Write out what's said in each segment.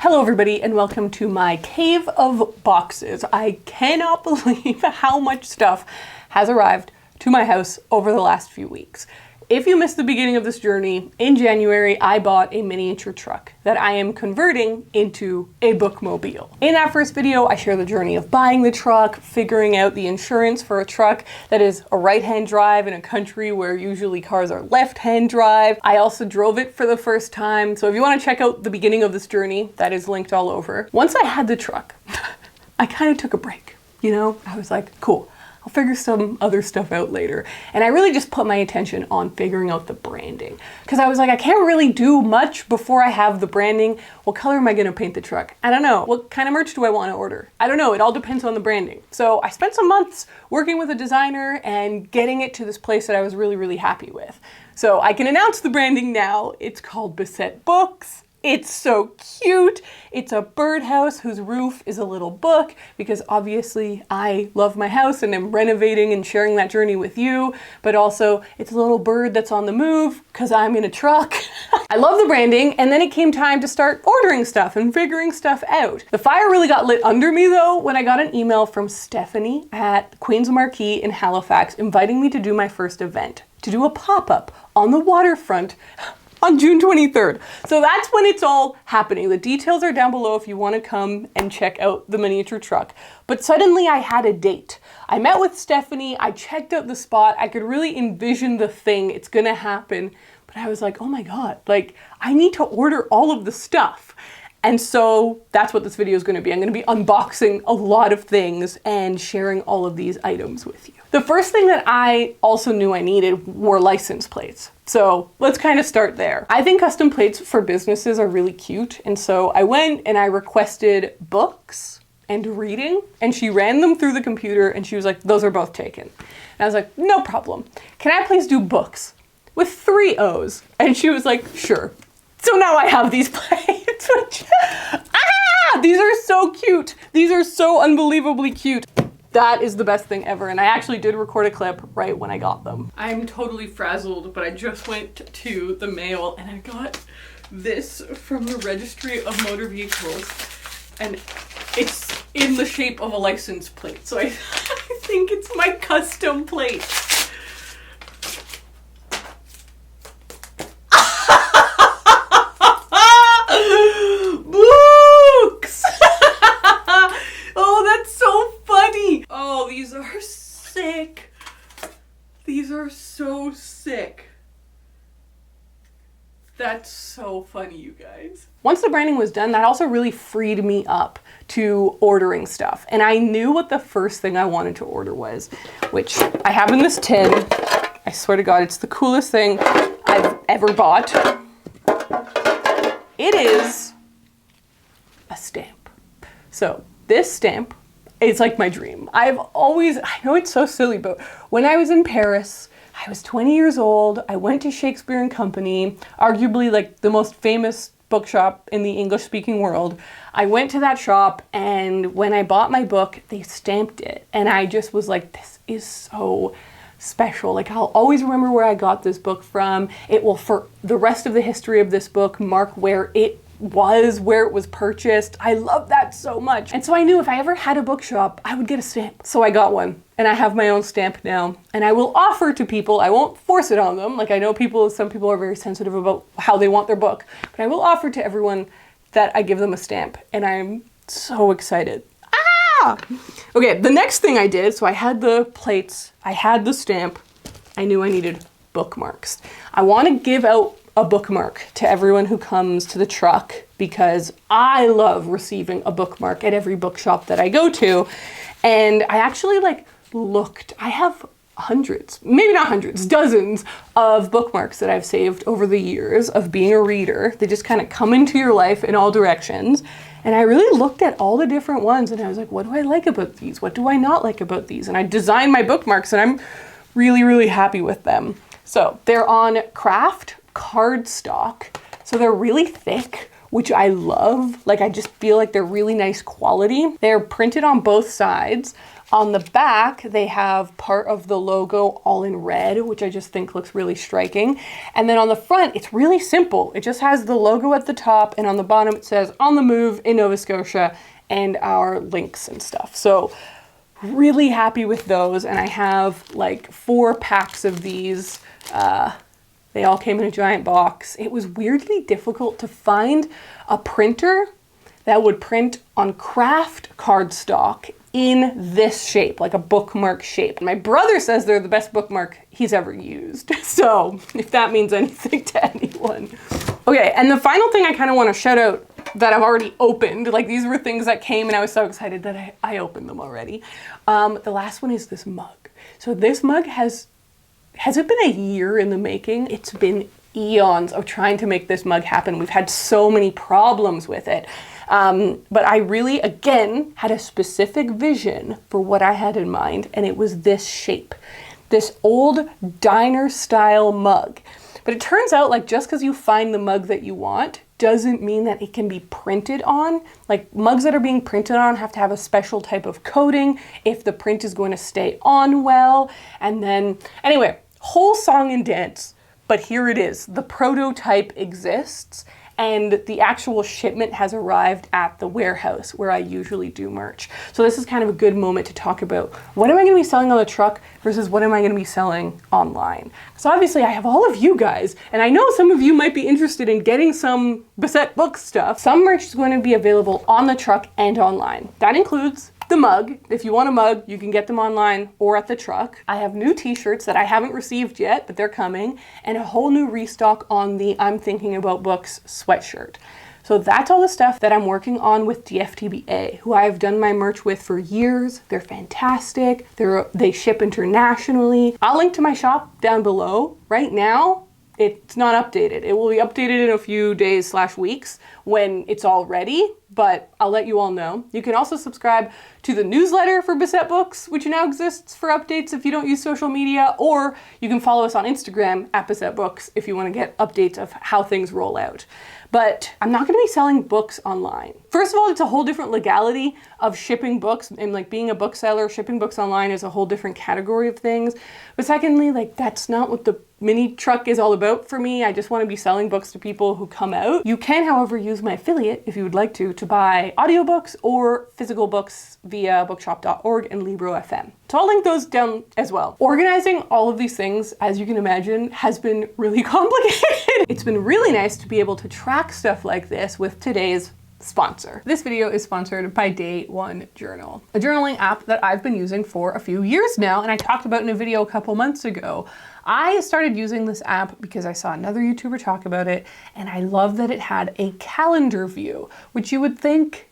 Hello everybody and welcome to my cave of boxes. I cannot believe how much stuff has arrived to my house over the last few weeks. If you missed the beginning of this journey, in January I bought a miniature truck that I am converting into a bookmobile. In that first video, I share the journey of buying the truck, figuring out the insurance for a truck that is a right-hand drive in a country where usually cars are left-hand drive. I also drove it for the first time, so if you want to check out the beginning of this journey, that is linked all over. Once I had the truck, I kind of took a break, you know? I was like, cool. I'll figure some other stuff out later. And I really just put my attention on figuring out the branding. Because I was like, I can't really do much before I have the branding. What color am I gonna paint the truck? I don't know. What kind of merch do I want to order? I don't know. It all depends on the branding. So I spent some months working with a designer and getting it to this place that I was really, really happy with. So I can announce the branding now. It's called Bissett Books. It's so cute. It's a birdhouse whose roof is a little book because obviously I love my house and am renovating and sharing that journey with you, but also it's a little bird that's on the move because I'm in a truck. I love the branding, and then it came time to start ordering stuff and figuring stuff out. The fire really got lit under me though when I got an email from Stephanie at Queen's Marquee in Halifax inviting me to do my first event, to do a pop-up on the waterfront on June 23rd. So that's when it's all happening. The details are down below if you want to come and check out the miniature truck. But suddenly I had a date. I met with Stephanie, I checked out the spot, I could really envision the thing, it's gonna happen. But I was like, oh my God, like I need to order all of the stuff. And so that's what this video is going to be. I'm going to be unboxing a lot of things and sharing all of these items with you. The first thing that I also knew I needed were license plates. So let's kind of start there. I think custom plates for businesses are really cute. And so I went and I requested books and reading, and she ran them through the computer and she was like, those are both taken. And I was like, no problem. Can I please do books with 3 O's? And she was like, sure. So now I have these plates, which, these are so cute. These are so unbelievably cute. That is the best thing ever. And I actually did record a clip right when I got them. I'm totally frazzled, but I just went to the mail and I got this from the Registry of Motor Vehicles. And it's in the shape of a license plate. So I think it's my custom plate. These are sick. These are so sick. That's so funny, you guys. Once the branding was done, that also really freed me up to ordering stuff. And I knew what the first thing I wanted to order was, which I have in this tin. I swear to God, it's the coolest thing I've ever bought. It is a stamp. So this stamp, it's like my dream. I know it's so silly, but when I was in Paris, I was 20 years old. I went to Shakespeare and Company, arguably like the most famous bookshop in the English-speaking world. I went to that shop, and when I bought my book, they stamped it. And I just was like, this is so special. Like, I'll always remember where I got this book from. It will, for the rest of the history of this book, mark where it was purchased. I love that so much. And so I knew if I ever had a bookshop, I would get a stamp. So I got one, and I have my own stamp now. And I will offer to people, I won't force it on them. Like, I know some people are very sensitive about how they want their book, but I will offer to everyone that I give them a stamp. And I'm so excited. Okay, the next thing I did, so I had the plates, I had the stamp, I knew I needed bookmarks. I want to give out a bookmark to everyone who comes to the truck because I love receiving a bookmark at every bookshop that I go to. And I actually looked, I have hundreds, maybe not hundreds, dozens of bookmarks that I've saved over the years of being a reader. They just kind of come into your life in all directions. And I really looked at all the different ones and I was like, what do I like about these? What do I not like about these? And I designed my bookmarks and I'm really, really happy with them. So they're on craft cardstock. So they're really thick, which I love. Like, I just feel like they're really nice quality. They're printed on both sides. On the back, they have part of the logo all in red, which I just think looks really striking. And then on the front, it's really simple. It just has the logo at the top, and on the bottom it says "On the Move in Nova Scotia" and our links and stuff. So really happy with those. And I have like 4 packs of these. They all came in a giant box. It was weirdly difficult to find a printer that would print on craft cardstock in this shape, like a bookmark shape. My brother says they're the best bookmark he's ever used. So if that means anything to anyone. Okay, and the final thing I kind of want to shout out that I've already opened, like these were things that came and I was so excited that I opened them already. The last one is this mug. So this mug has it been a year in the making? It's been eons of trying to make this mug happen. We've had so many problems with it. But I really, again, had a specific vision for what I had in mind, and it was this shape, this old diner style mug. But it turns out, like, just because you find the mug that you want doesn't mean that it can be printed on. Like, mugs that are being printed on have to have a special type of coating if the print is going to stay on well. And then, anyway, whole song and dance. But here it is. The prototype exists. And the actual shipment has arrived at the warehouse where I usually do merch. So this is kind of a good moment to talk about what am I gonna be selling on the truck versus what am I gonna be selling online. So obviously I have all of you guys, and I know some of you might be interested in getting some Bissett book stuff. Some merch is going to be available on the truck and online. That includes the mug. If you want a mug, you can get them online or at the truck. I have new t-shirts that I haven't received yet, but they're coming, and a whole new restock on the I'm Thinking About Books sweatshirt. So that's all the stuff that I'm working on with DFTBA, who I've done my merch with for years. They're fantastic. They ship internationally. I'll link to my shop down below. Right now, it's not updated. It will be updated in a few days / weeks when it's all ready, but I'll let you all know. You can also subscribe to the newsletter for Bissett Books, which now exists for updates if you don't use social media, or you can follow us on Instagram at Bissett Books if you want to get updates of how things roll out. But I'm not going to be selling books online. First of all, it's a whole different legality of shipping books, and like being a bookseller, shipping books online is a whole different category of things. But secondly, like that's not what the mini truck is all about for me. I just want to be selling books to people who come out. You can, however, use my affiliate if you would like to buy audiobooks or physical books via bookshop.org and Libro FM. So I'll link those down as well. Organizing all of these things, as you can imagine, has been really complicated. It's been really nice to be able to track stuff like this with today's sponsor. This video is sponsored by Day One Journal, a journaling app that I've been using for a few years now, and I talked about in a video a couple months ago. I started using this app because I saw another YouTuber talk about it, and I love that it had a calendar view, which you would think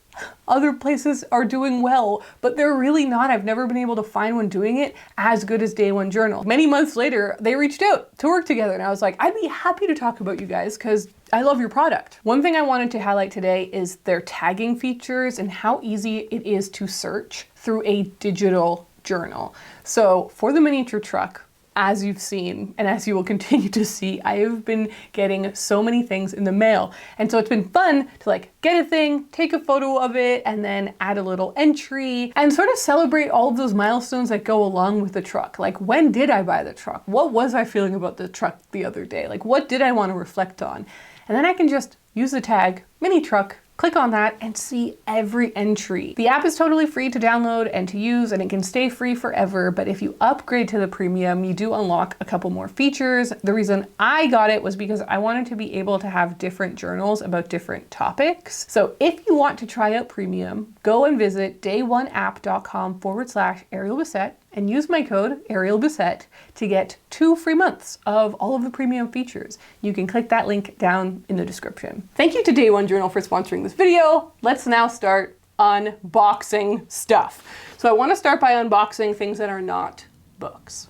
other places are doing well, but they're really not. I've never been able to find one doing it as good as Day One Journal. Many months later, they reached out to work together, and I was like, I'd be happy to talk about you guys because I love your product. One thing I wanted to highlight today is their tagging features and how easy it is to search through a digital journal. So for the miniature truck, as you've seen, and as you will continue to see, I have been getting so many things in the mail. And so it's been fun to like get a thing, take a photo of it, and then add a little entry and sort of celebrate all of those milestones that go along with the truck. Like, when did I buy the truck? What was I feeling about the truck the other day? Like, what did I want to reflect on? And then I can just use the tag mini truck, click on that, and see every entry. The app is totally free to download and to use, and it can stay free forever, but if you upgrade to the premium, you do unlock a couple more features. The reason I got it was because I wanted to be able to have different journals about different topics. So if you want to try out premium, go and visit dayoneapp.com/Ariel Bissett and use my code Ariel Bissett to get 2 free months of all of the premium features. You can click that link down in the description. Thank you to Day One Journal for sponsoring this video. Let's now start unboxing stuff. So I want to start by unboxing things that are not books.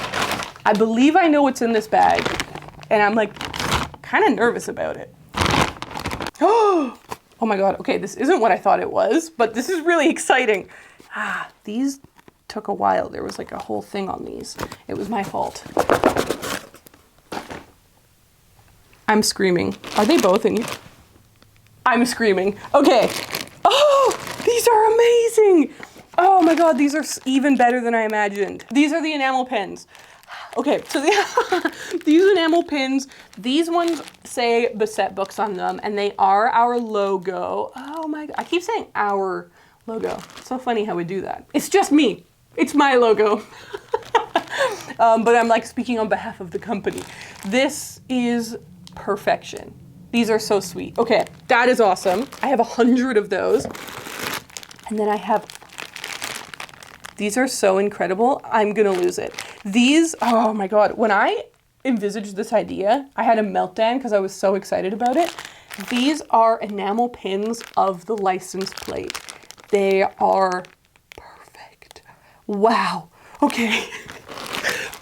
I believe I know what's in this bag, and I'm like kind of nervous about it. Oh my God. Okay, this isn't what I thought it was, but this is really exciting. These took a while. There was like a whole thing on these. It was my fault. I'm screaming. Are they both in here? I'm screaming. Okay. Oh, these are amazing. Oh my God, these are even better than I imagined. These are the enamel pens. Okay, so these enamel pins, these ones say Bissett Books on them, and they are our logo. Oh my God, I keep saying our logo. It's so funny how we do that. It's just me. It's my logo. But I'm like speaking on behalf of the company. This is perfection. These are so sweet. Okay, that is awesome. I have 100 of those. And then I have, these are so incredible. I'm gonna lose it. These, oh my God. When I envisaged this idea, I had a meltdown because I was so excited about it. These are enamel pins of the license plate. They are perfect. Wow. Okay.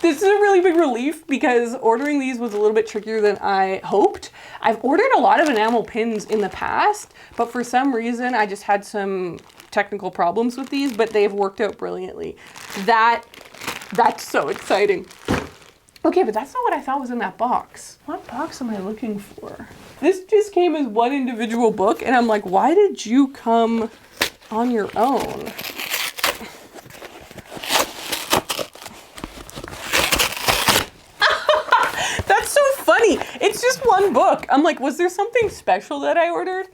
This is a really big relief because ordering these was a little bit trickier than I hoped. I've ordered a lot of enamel pins in the past, but for some reason I just had some technical problems with these, but they've worked out brilliantly. That's so exciting. Okay, but that's not what I thought was in that box. What box am I looking for? This just came as one individual book, and I'm like, why did you come on your own? That's so funny. It's just one book. I'm like, was there something special that I ordered?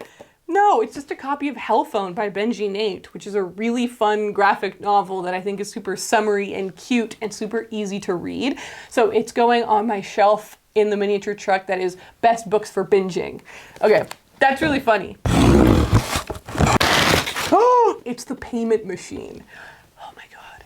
No, it's just a copy of Hellphone by Benji Nate, which is a really fun graphic novel that I think is super summery and cute and super easy to read. So it's going on my shelf in the miniature truck that is best books for binging. Okay, that's really funny. Oh, it's the payment machine. Oh my God.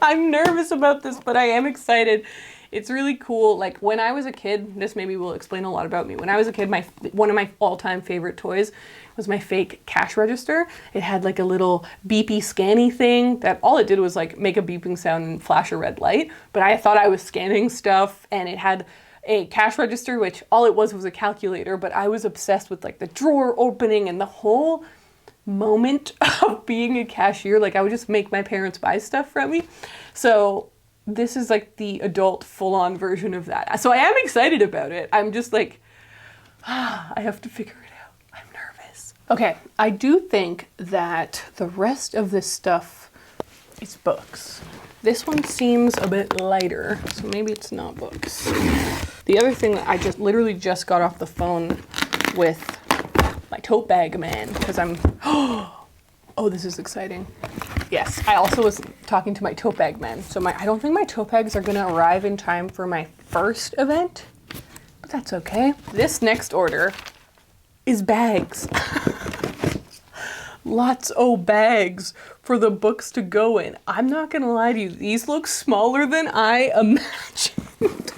I'm nervous about this, but I am excited. It's really cool. Like when I was a kid, this maybe will explain a lot about me. When I was a kid, one of my all-time favorite toys was my fake cash register. It had like a little beepy scanny thing that all it did was like make a beeping sound and flash a red light. But I thought I was scanning stuff, and it had a cash register, which all it was a calculator. But I was obsessed with like the drawer opening and the whole moment of being a cashier. Like I would just make my parents buy stuff from me. So this is like the adult full-on version of that. So I am excited about it. I'm just like, I have to figure it out. I'm nervous. Okay, I do think that the rest of this stuff is books. This one seems a bit lighter, so maybe it's not books. The other thing that I literally just got off the phone with my tote bag man, because I'm, oh, this is exciting. Yes, I also was talking to my tote bag man. So I don't think my tote bags are gonna arrive in time for my first event, but that's okay. This next order is bags. Lots of bags for the books to go in. I'm not gonna lie to you, these look smaller than I imagined,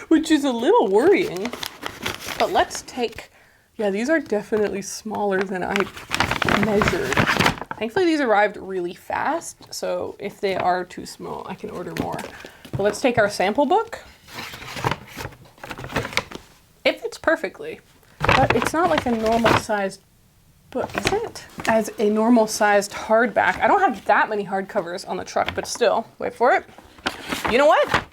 which is a little worrying. But let's take, yeah, these are definitely smaller than I measured. Thankfully, these arrived really fast, so if they are too small, I can order more. But let's take our sample book. It fits perfectly, but it's not like a normal-sized book, is it? As a normal-sized hardback. I don't have that many hardcovers on the truck, but still, wait for it. You know what?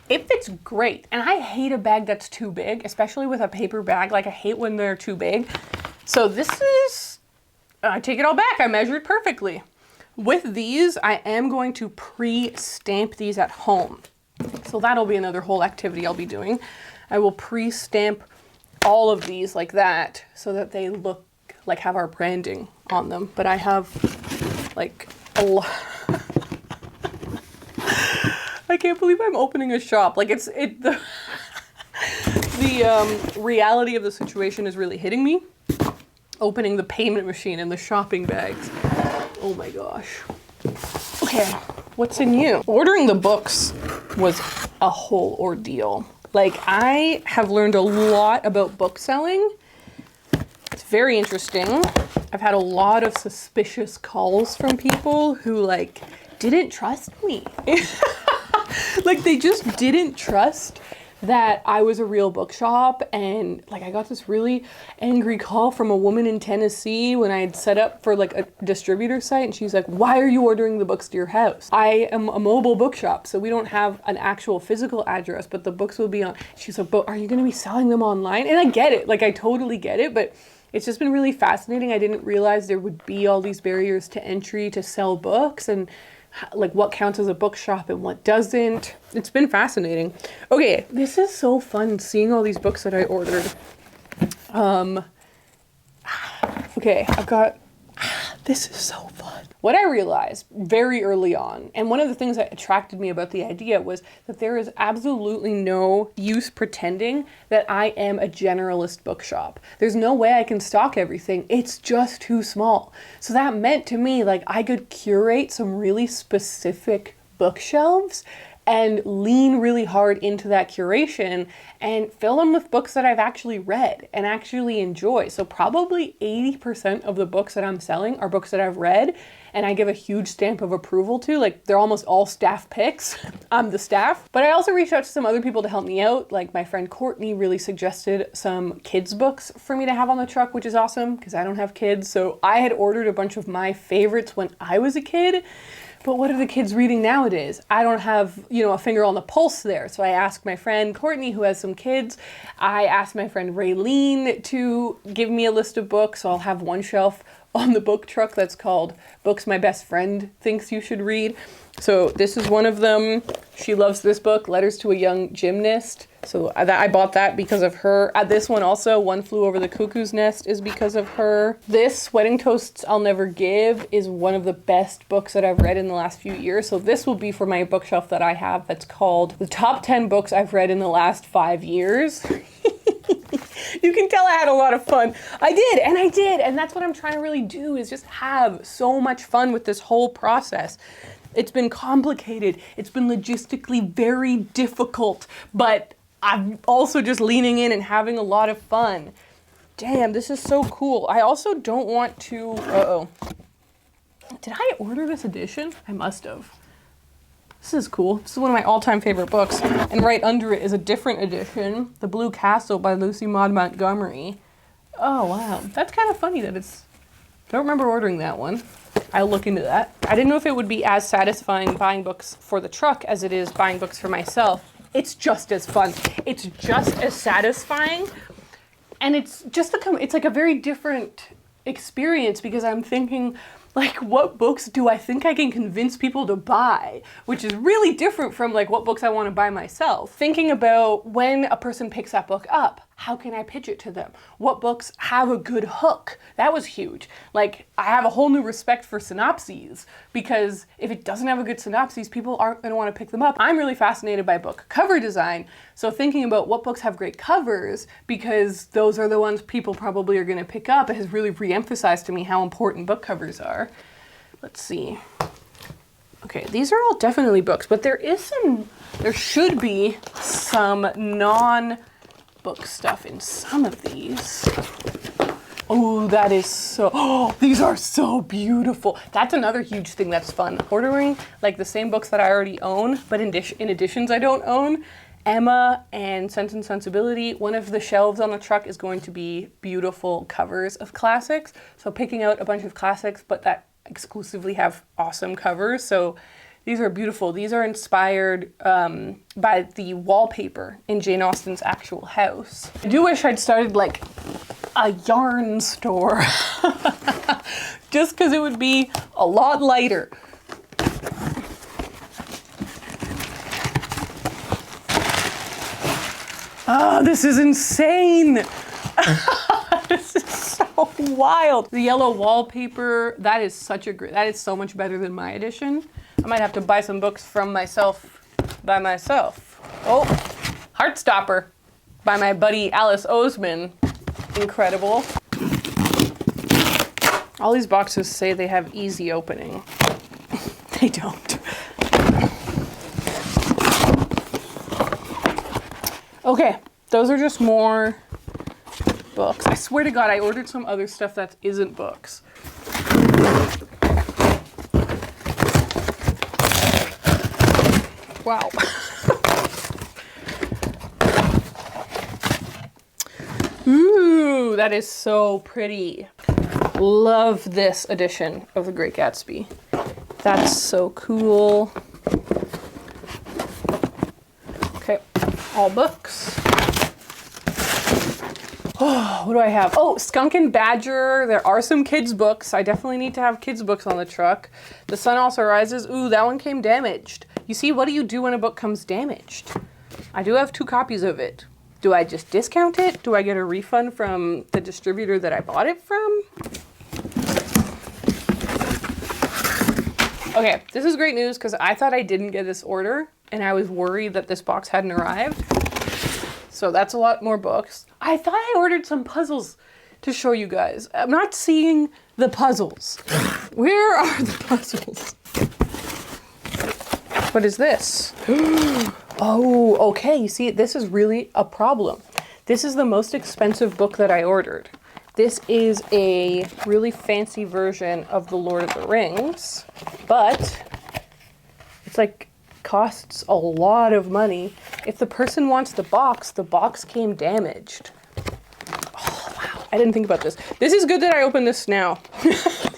It fits great, and I hate a bag that's too big, especially with a paper bag. Like, I hate when they're too big. So this is, I take it all back. I measured perfectly. With these, I am going to pre-stamp these at home. So that'll be another whole activity I'll be doing. I will pre-stamp all of these like that so that they look like have our branding on them. But I have like a lot. I can't believe I'm opening a shop. Like the reality of the situation is really hitting me. Opening the payment machine and the shopping bags. Oh my gosh. Okay, what's in you? Ordering the books was a whole ordeal. Like, I have learned a lot about book selling. It's very interesting. I've had a lot of suspicious calls from people who didn't trust me. Like, they just didn't trust that I was a real bookshop, and like I got this really angry call from a woman in Tennessee when I had set up for like a distributor site, and she's like, why are you ordering the books to your house? I am a mobile bookshop, so we don't have an actual physical address, but the books will be on. She's like, but are you going to be selling them online? And I get it, like I totally get it, but it's just been really fascinating. I didn't realize there would be all these barriers to entry to sell books, and like what counts as a bookshop and what doesn't. It's been fascinating. Okay, this is so fun seeing all these books that I ordered. Okay, I've got, this is so fun. What I realized very early on, and one of the things that attracted me about the idea, was that there is absolutely no use pretending that I am a generalist bookshop. There's no way I can stock everything. It's just too small. So that meant to me, like, I could curate some really specific bookshelves and lean really hard into that curation and fill them with books that I've actually read and actually enjoy. So probably 80% of the books that I'm selling are books that I've read and I give a huge stamp of approval to. Like, they're almost all staff picks. I'm the staff. But I also reached out to some other people to help me out. Like, my friend Courtney really suggested some kids books for me to have on the truck, which is awesome because I don't have kids. So I had ordered a bunch of my favorites when I was a kid. But what are the kids reading nowadays? I don't have, you know, a finger on the pulse there. So I asked my friend Courtney, who has some kids. I asked my friend Raylene to give me a list of books. So I'll have one shelf on the book truck that's called Books My Best Friend Thinks You Should Read. So this is one of them. She loves this book, Letters to a Young Gymnast. So I bought that because of her. This one also, One Flew Over the Cuckoo's Nest, is because of her. This, Wedding Toasts I'll Never Give, is one of the best books that I've read in the last few years. So this will be for my bookshelf that I have that's called The Top 10 Books I've Read in the Last 5 Years. You can tell I had a lot of fun. I did. And that's what I'm trying to really do, is just have so much fun with this whole process. It's been complicated. It's been logistically very difficult, but I'm also just leaning in and having a lot of fun. Damn, this is so cool. I also don't want to, did I order this edition? I must have. This is cool. This is one of my all-time favorite books. And right under it is a different edition, The Blue Castle by Lucy Maud Montgomery. Oh, wow. That's kind of funny that it's, I don't remember ordering that one. I'll look into that. I didn't know if it would be as satisfying buying books for the truck as it is buying books for myself. It's just as fun. It's just as satisfying. And it's just it's like a very different experience, because I'm thinking, like, what books do I think I can convince people to buy? Which is really different from like what books I want to buy myself. Thinking about when a person picks that book up, how can I pitch it to them? What books have a good hook? That was huge. Like, I have a whole new respect for synopses, because if it doesn't have a good synopsis, people aren't going to want to pick them up. I'm really fascinated by book cover design. So thinking about what books have great covers, because those are the ones people probably are going to pick up, it has really re-emphasized to me how important book covers are. Let's see. Okay, these are all definitely books, but there should be some non-book stuff in some of these. Oh, that is so, oh, these are so beautiful. That's another huge thing that's fun. Ordering like the same books that I already own, but in editions I don't own. Emma and Sense and Sensibility. One of the shelves on the truck is going to be beautiful covers of classics. So picking out a bunch of classics, but that exclusively have awesome covers. So these are beautiful. These are inspired by the wallpaper in Jane Austen's actual house. I do wish I'd started like a yarn store, just because it would be a lot lighter. Oh, this is insane. This is so wild. The yellow wallpaper, that is so much better than my edition. I might have to buy some books from myself by myself. Oh, Heartstopper by my buddy Alice Oseman. Incredible. All these boxes say they have easy opening. They don't. Okay, those are just more books. I swear to God, I ordered some other stuff that isn't books. Wow. Ooh, that is so pretty. Love this edition of The Great Gatsby. That's so cool. Okay, all books. Oh, what do I have? Oh, Skunk and Badger. There are some kids' books. I definitely need to have kids' books on the truck. The Sun Also Rises. Ooh, that one came damaged. You see, what do you do when a book comes damaged? I do have 2 copies of it. Do I just discount it? Do I get a refund from the distributor that I bought it from? Okay, this is great news because I thought I didn't get this order and I was worried that this box hadn't arrived. So that's a lot more books. I thought I ordered some puzzles to show you guys. I'm not seeing the puzzles. Where are the puzzles? What is this? Oh, okay. You see, this is really a problem. This is the most expensive book that I ordered. This is a really fancy version of The Lord of the Rings, but it's like costs a lot of money. If the person wants the box came damaged. Oh, wow. I didn't think about this. This is good that I opened this now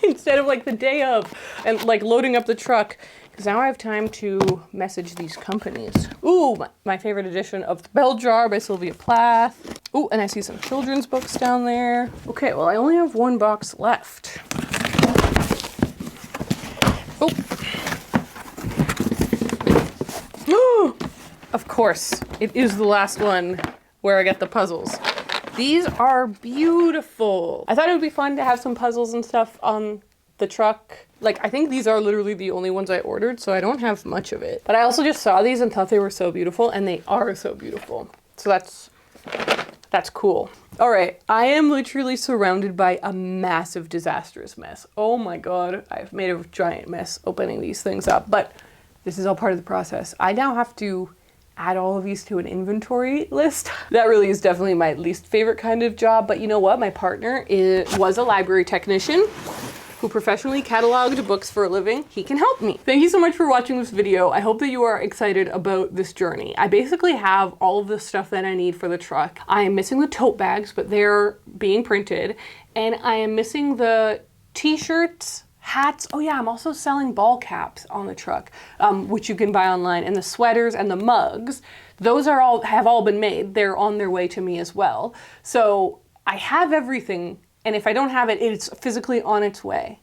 instead of like the day of and like loading up the truck. Because now I have time to message these companies. Ooh, my favorite edition of The Bell Jar by Sylvia Plath. Ooh, and I see some children's books down there. Okay, well, I only have 1 box left. Oh. Of course, it is the last one where I get the puzzles. These are beautiful. I thought it would be fun to have some puzzles and stuff on the truck. Like, I think these are literally the only ones I ordered, so I don't have much of it. But I also just saw these and thought they were so beautiful, and they are so beautiful. So that's cool. All right, I am literally surrounded by a massive, disastrous mess. Oh my God, I've made a giant mess opening these things up, but this is all part of the process. I now have to add all of these to an inventory list. That really is definitely my least favorite kind of job, but you know what? My partner was a library technician who professionally cataloged books for a living. He can help me. Thank you so much for watching this video. I hope that you are excited about this journey. I basically have all of the stuff that I need for the truck. I am missing the tote bags, but they're being printed. And I am missing the t-shirts, hats. Oh yeah, I'm also selling ball caps on the truck, which you can buy online. And the sweaters and the mugs, those have all been made. They're on their way to me as well. So I have everything. And if I don't have it, it's physically on its way.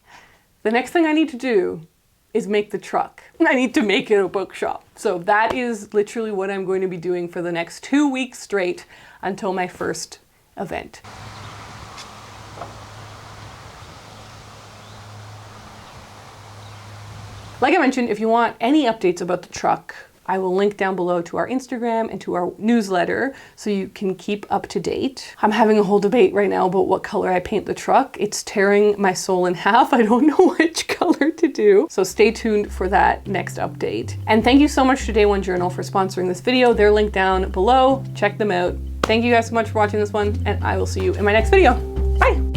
The next thing I need to do is make the truck. I need to make it a bookshop. So that is literally what I'm going to be doing for the next 2 weeks straight until my first event. Like I mentioned, if you want any updates about the truck, I will link down below to our Instagram and to our newsletter so you can keep up to date. I'm having a whole debate right now about what color I paint the truck. It's tearing my soul in half. I don't know which color to do. So stay tuned for that next update. And thank you so much to Day One Journal for sponsoring this video. They're linked down below. Check them out. Thank you guys so much for watching this one, and I will see you in my next video. Bye.